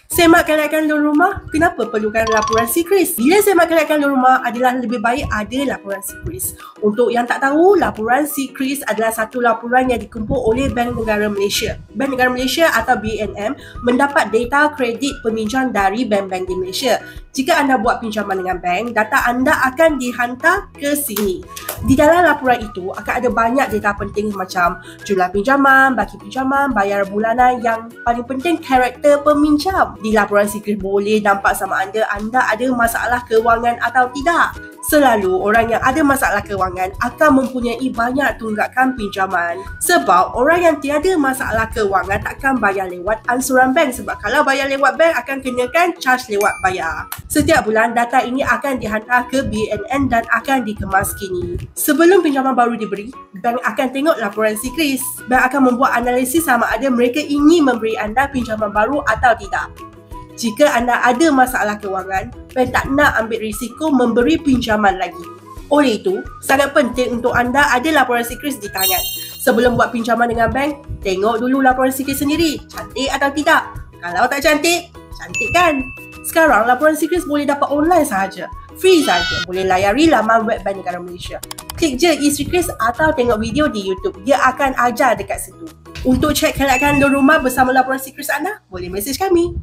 Semak kelayakan luar rumah, kenapa perlukan laporan SeaCris? Bila semak kelayakan luar rumah adalah lebih baik ada laporan SeaCris. Untuk yang tak tahu, laporan SeaCris adalah satu laporan yang dikumpul oleh Bank Negara Malaysia. Bank Negara Malaysia atau BNM mendapat data kredit peminjam dari bank-bank di Malaysia. Jika anda buat pinjaman dengan bank, data anda akan dihantar ke sini. Di dalam laporan itu akan ada banyak data penting macam jumlah pinjaman, baki pinjaman, bayar bulanan, yang paling penting karakter peminjam. Di laporan SeaCris boleh nampak sama ada anda ada masalah kewangan atau tidak. Selalu orang yang ada masalah kewangan akan mempunyai banyak tunggakan pinjaman. Sebab orang yang tiada masalah kewangan takkan bayar lewat ansuran bank. Sebab kalau bayar lewat bank akan kenakan charge lewat bayar. Setiap bulan data ini akan dihantar ke BNN dan akan dikemas kini. Sebelum pinjaman baru diberi, bank akan tengok laporan SeaCris. Bank akan membuat analisis sama ada mereka ingin memberi anda pinjaman baru atau tidak. Jika anda ada masalah kewangan, bank tak nak ambil risiko memberi pinjaman lagi. Oleh itu, sangat penting untuk anda ada laporan SeaCris di tangan. Sebelum buat pinjaman dengan bank, tengok dulu laporan SeaCris sendiri, cantik atau tidak. Kalau tak cantik, cantik kan? Sekarang laporan SeaCris boleh dapat online sahaja. Free saja. Boleh layari laman web Bank Negara Malaysia. Klik je e-SeaCris atau tengok video di YouTube. Dia akan ajar dekat situ. Untuk cek kelayakan luar rumah bersama laporan SeaCris anda, boleh mesej kami.